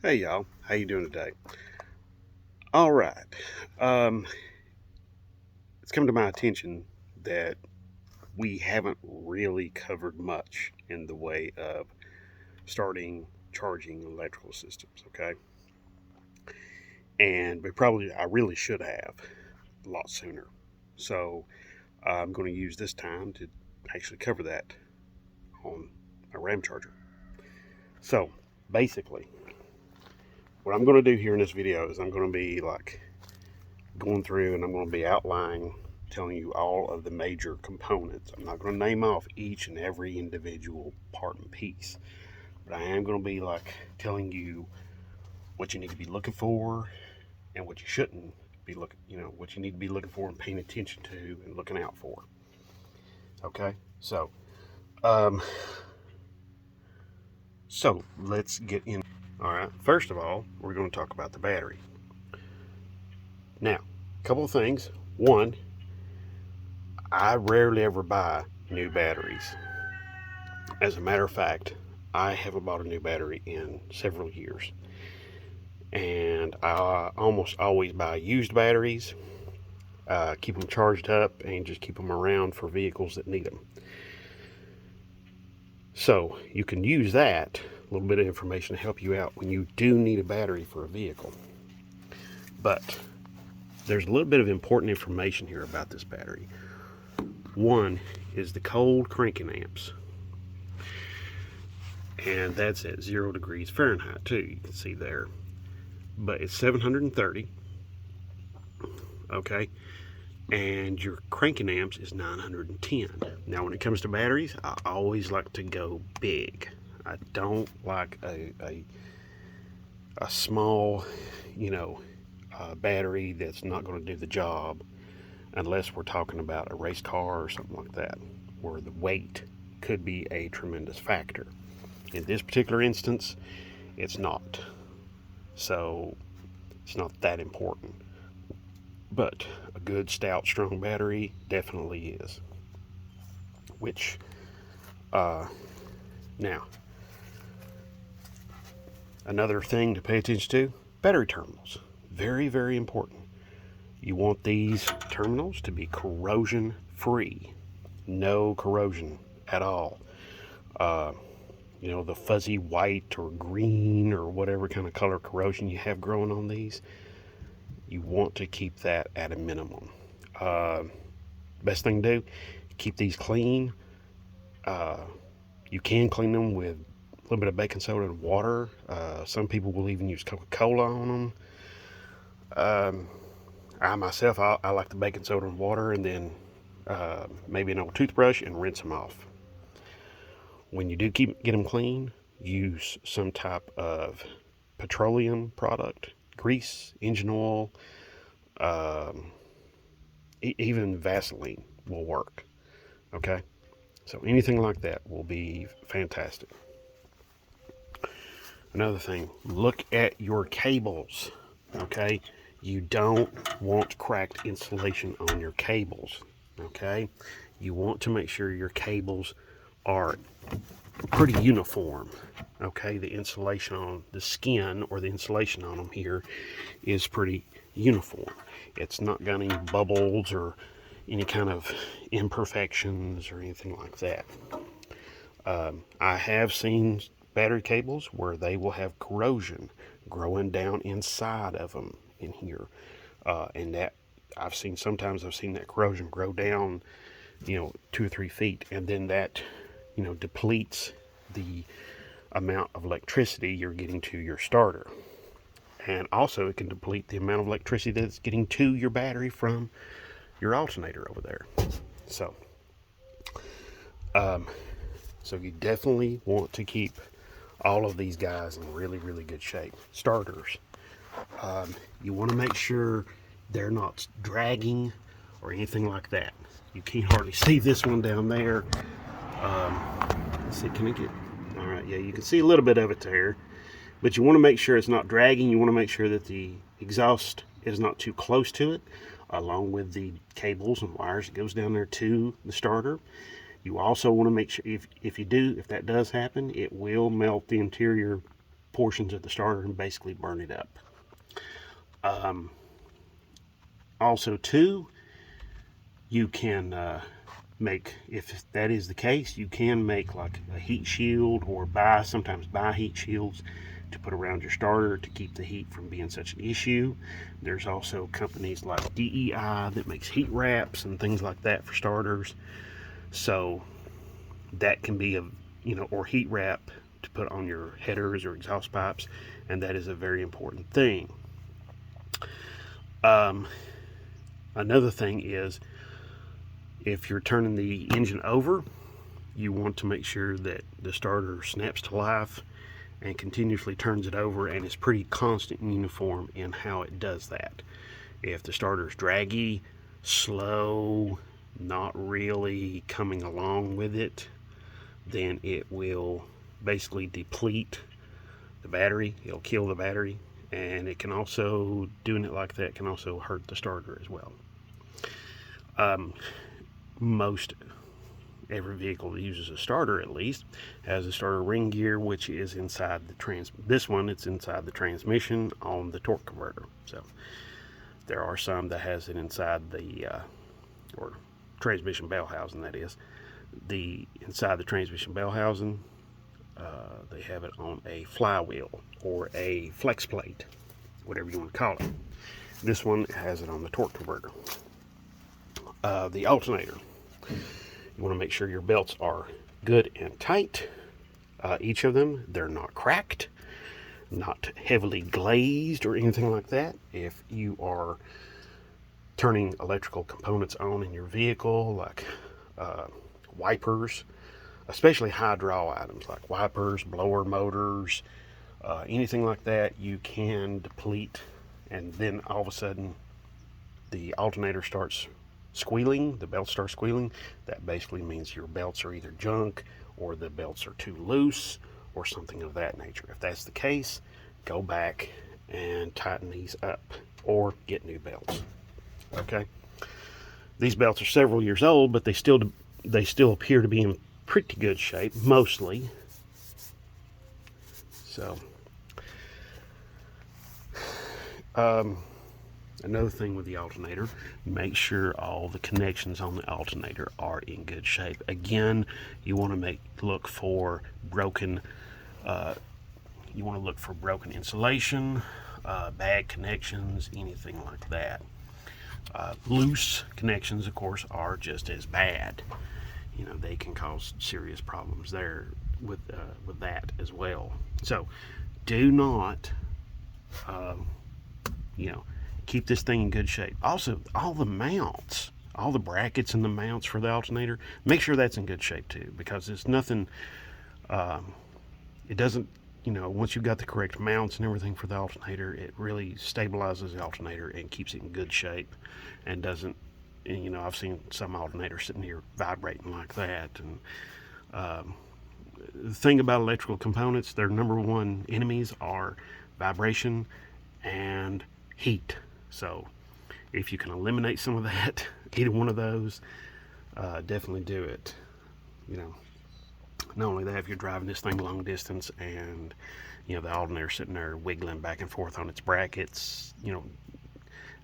Hey y'all, how you doing today? All right. Um, it's come to my attention that we haven't really covered much in the way of starting charging electrical systems. Okay, and I really should have a lot sooner. So I'm going to use this time to actually cover that on a RAM charger. So basically, what I'm going to do here in this video is I'm going to be like going through and I'm going to be outlining, telling you all of the major components. I'm not going to name off each and every individual part and piece, but I am going to be like telling you what you need to be looking for and what you shouldn't be looking, what you need to be looking for and paying attention to and looking out for. Okay, um, so let's get in. All right, first of all, we're going to talk about the battery. Now, a couple of things. One, I rarely ever buy new batteries. As a matter of fact, I haven't bought a new battery in several years. And I almost always buy used batteries, keep them charged up, and just keep them around for vehicles that need them. So you can use that little bit of information to help you out when you do need a battery for a vehicle. But there's a little bit of important information here about this battery. One is the cold cranking amps, and that's at 0 degrees Fahrenheit too. You can see there, but it's 730. Okay, and your cranking amps is 910. Now, when it comes to batteries, I always like to go big. I don't like a small, you know, battery that's not going to do the job unless we're talking about a race car or something like that, where the weight could be a tremendous factor. In this particular instance, it's not. So it's not that important. But a good, stout, strong battery definitely is. Which, now, another thing to pay attention to, battery terminals. Very, very important. You want these terminals to be corrosion free. No corrosion at all. Uh, the fuzzy white or green or whatever kind of color corrosion you have growing on these, you want to keep that at a minimum. Uh, Best thing to do, keep these clean. Uh, you can clean them with a little bit of baking soda and water. Some people will even use Coca-Cola on them. I myself, I like the baking soda and water, and then maybe an old toothbrush and rinse them off. When you do get them clean, use some type of petroleum product, grease, engine oil, um, even Vaseline will work. Okay, so anything like that will be fantastic. Another thing, look at your cables. Okay, you don't want cracked insulation on your cables. Okay, you want to make sure your cables are pretty uniform. Okay, the insulation on the skin or the insulation on them here is pretty uniform. It's not got any bubbles or any kind of imperfections or anything like that. I have seen battery cables where they will have corrosion growing down inside of them in here, and that I've seen that corrosion grow down, 2 or 3 feet, and then that, depletes the amount of electricity you're getting to your starter. And also, it can deplete the amount of electricity that's getting to your battery from your alternator over there. So, um, so you definitely want to keep all of these guys in really, really good shape. Starters, you want to make sure they're not dragging or anything like that. You can't hardly see this one down there. Let's see, can I get? All right, yeah, you can see a little bit of it there, but you want to make sure it's not dragging. You want to make sure that the exhaust is not too close to it, along with the cables and wires that goes down there to the starter. You also want to make sure if that does happen, it will melt the interior portions of the starter and basically burn it up. Also, too, you can make, if that is the case, you can make like a heat shield, or sometimes buy heat shields to put around your starter to keep the heat from being such an issue. There's also companies like DEI that makes heat wraps and things like that for starters. So that can be or heat wrap to put on your headers or exhaust pipes, and that is a very important thing. Another thing is, if you're turning the engine over, you want to make sure that the starter snaps to life and continuously turns it over and is pretty constant and uniform in how it does that. If the starter is draggy, slow, not really coming along with it, then it will basically deplete the battery. It'll kill the battery, and it can also, doing it like that can also hurt the starter as well. Most every vehicle that uses a starter, at least, has a starter ring gear, which is inside the this one, it's inside the transmission on the torque converter. So there are some that has it inside the or transmission bell housing, that is. Inside the transmission bell housing, they have it on a flywheel or a flex plate, whatever you want to call it. This one has it on the torque converter. The alternator, you want to make sure your belts are good and tight. Each of them, they're not cracked, not heavily glazed or anything like that. If you are turning electrical components on in your vehicle, like wipers, especially high draw items like wipers, blower motors, anything like that, you can deplete, and then all of a sudden the alternator starts squealing, the belts start squealing. That basically means your belts are either junk, or the belts are too loose, or something of that nature. If that's the case, go back and tighten these up, or get new belts. Okay, these belts are several years old, but they still appear to be in pretty good shape, mostly. So another thing with the alternator, make sure all the connections on the alternator are in good shape. Again, you want to look for broken insulation, bad connections, anything like that. Loose connections, of course, are just as bad. They can cause serious problems there with that as well. So do not keep this thing in good shape. Also, all the mounts, all the brackets and the mounts for the alternator, make sure that's in good shape too, because it's nothing, it doesn't, once you've got the correct mounts and everything for the alternator, it really stabilizes the alternator and keeps it in good shape, and doesn't, I've seen some alternators sitting here vibrating like that. And the thing about electrical components, their number one enemies are vibration and heat. So if you can eliminate some of that, either one of those, definitely do it. Not only that, if you're driving this thing long distance and the alternator sitting there wiggling back and forth on its brackets,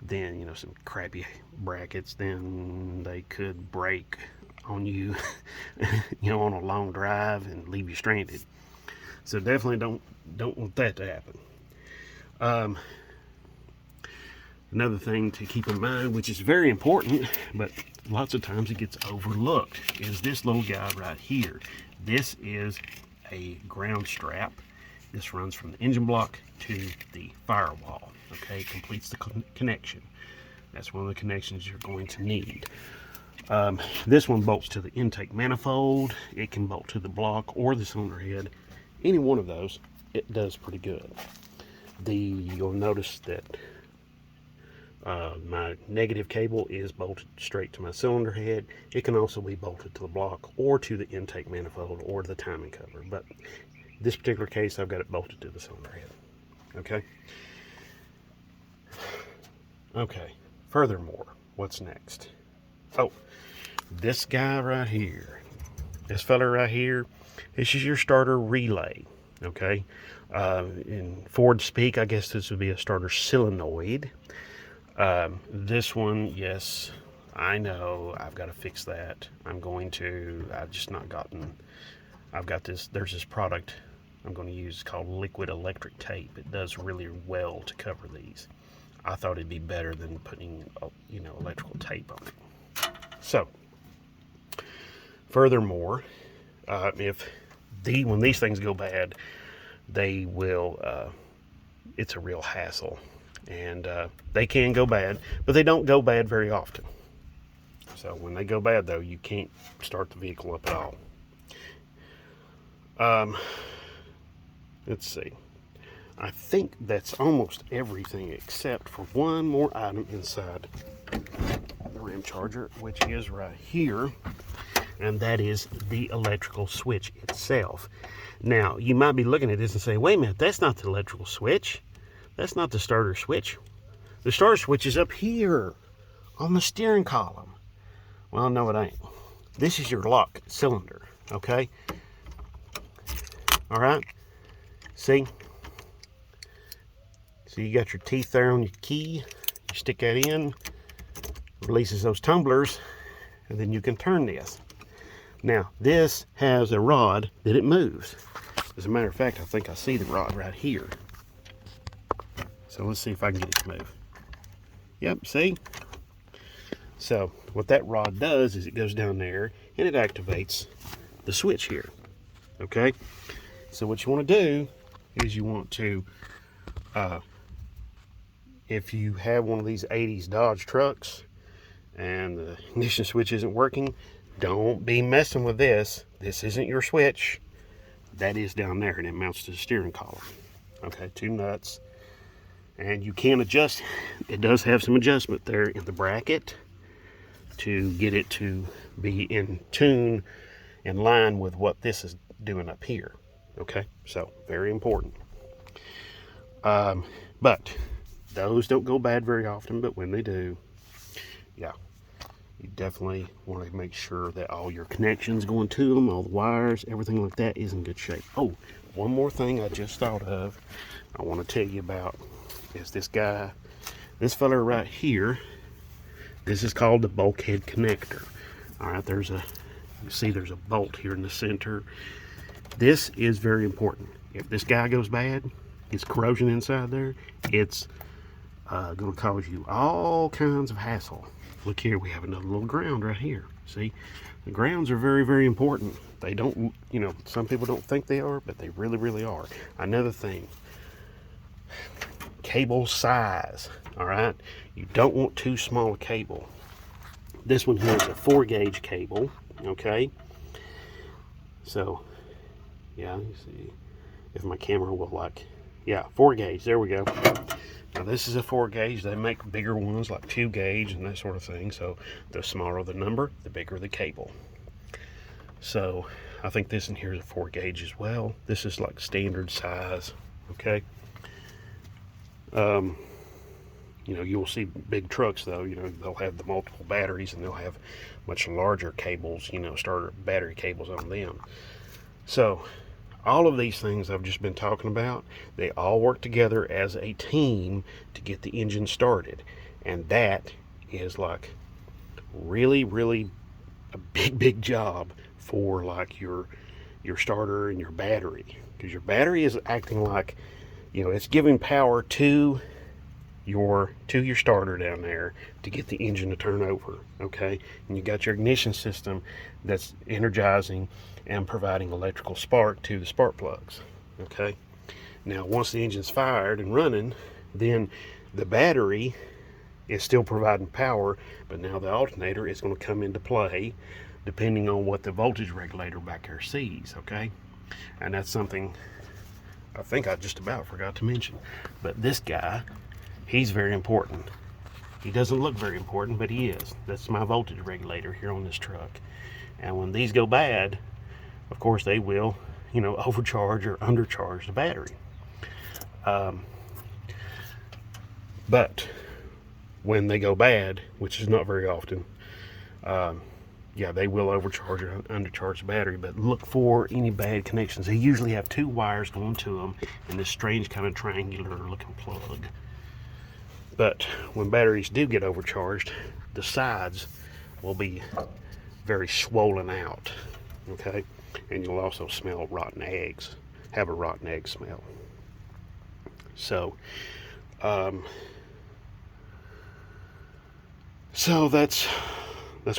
then some crappy brackets, then they could break on you on a long drive and leave you stranded. So definitely don't want that to happen. Another thing to keep in mind, which is very important, but lots of times it gets overlooked, is this little guy right here. This is a ground strap. This runs from the engine block to the firewall. Okay, completes the connection. That's one of the connections you're going to need. This one bolts to the intake manifold. It can bolt to the block or the cylinder head. Any one of those, it does pretty good. You'll notice that my negative cable is bolted straight to my cylinder head. It can also be bolted to the block or to the intake manifold or the timing cover, but in this particular case I've got it bolted to the cylinder head. Okay, furthermore, what's next? Oh, this guy right here, this fella right here, this is your starter relay. Okay, In Ford speak, I guess this would be a starter solenoid. This one, yes, I know I've got to fix that. I've just not gotten, I've got this, there's this product I'm going to use called liquid electric tape. It does really well to cover these. I thought it'd be better than putting, electrical tape on it. So, furthermore, when these things go bad, they will, it's a real hassle. And they can go bad, but they don't go bad very often. So when they go bad, though, you can't start the vehicle up at all. Let's see. I think that's almost everything except for one more item inside the Ram Charger, which is right here, and that is the electrical switch itself. Now, you might be looking at this and say, wait a minute, that's not the electrical switch. That's not the starter switch. The starter switch is up here on the steering column. Well, no, it ain't. This is your lock cylinder, okay? All right? See? So you got your teeth there on your key. You stick that in, releases those tumblers, and then you can turn this. Now, this has a rod that it moves. As a matter of fact, I think I see the rod right here. So let's see if I can get it to move. Yep, see? So what that rod does is it goes down there and it activates the switch here. Okay? So what you want to do is you want to, if you have one of these 80s Dodge trucks and the ignition switch isn't working, don't be messing with this. This isn't your switch. That is down there and it mounts to the steering column. Okay, 2 nuts. And you can adjust, it does have some adjustment there in the bracket to get it to be in tune, in line with what this is doing up here. Okay, so very important. But those don't go bad very often, but when they do, yeah, you definitely want to make sure that all your connections going to them, all the wires, everything like that is in good shape. Oh, one more thing I just thought of, I want to tell you about is this guy, this fella right here. This is called the bulkhead connector. All right, you see there's a bolt here in the center. This is very important. If this guy goes bad, it's corrosion inside there, it's going to cause you all kinds of hassle. Look here, we have another little ground right here. See, the grounds are very, very important. They don't, some people don't think they are, but they really, really are. Another thing, cable size. All right, you don't want too small a cable. This one here is a 4-gauge cable. Okay, so yeah, you see if my camera will 4-gauge. There we go. Now this is a 4-gauge. They make bigger ones like 2-gauge and that sort of thing. So the smaller the number, the bigger the cable. So I think this in here is a 4-gauge as well. This is like standard size. Okay. You'll see big trucks though, they'll have the multiple batteries and they'll have much larger cables, starter battery cables on them. So all of these things I've just been talking about, they all work together as a team to get the engine started. And that is like really, really a big, big job for like your starter and your battery. Because your battery is acting like, it's giving power to your starter down there to get the engine to turn over. Okay, and you got your ignition system that's energizing and providing electrical spark to the spark plugs. Okay, now once the engine's fired and running, then the battery is still providing power, but now the alternator is going to come into play depending on what the voltage regulator back there sees. Okay, and that's something I think I just about forgot to mention. But this guy, he's very important. He doesn't look very important, but he is. That's my voltage regulator here on this truck. And when these go bad, of course they will, overcharge or undercharge the battery. But when they go bad, which is not very often, yeah, they will overcharge or undercharge the battery, but look for any bad connections. They usually have two wires going to them and this strange kind of triangular looking plug. But when batteries do get overcharged, the sides will be very swollen out, okay? And you'll also smell rotten eggs, have a rotten egg smell. So, so that's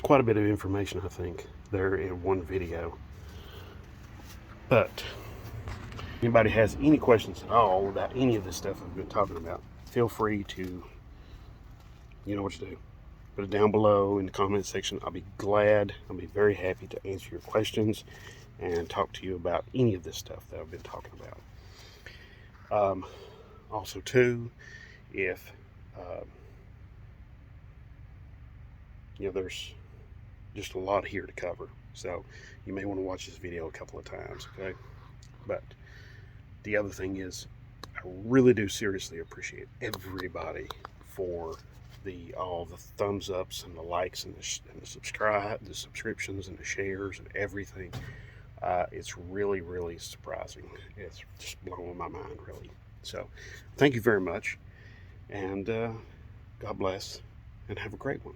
quite a bit of information, I think, there in one video. But anybody has any questions at all about any of this stuff I've been talking about, feel free to, you know what to do. Put it down below in the comment section. I'll be very happy to answer your questions and talk to you about any of this stuff that I've been talking about. Also too, if you know, there's just a lot here to cover, so you may want to watch this video a couple of times, okay? But the other thing is, I really do seriously appreciate everybody for all the thumbs ups and the likes and the subscriptions and the shares and everything. It's really, really surprising. It's just blowing my mind, really. So thank you very much, and God bless, and have a great one.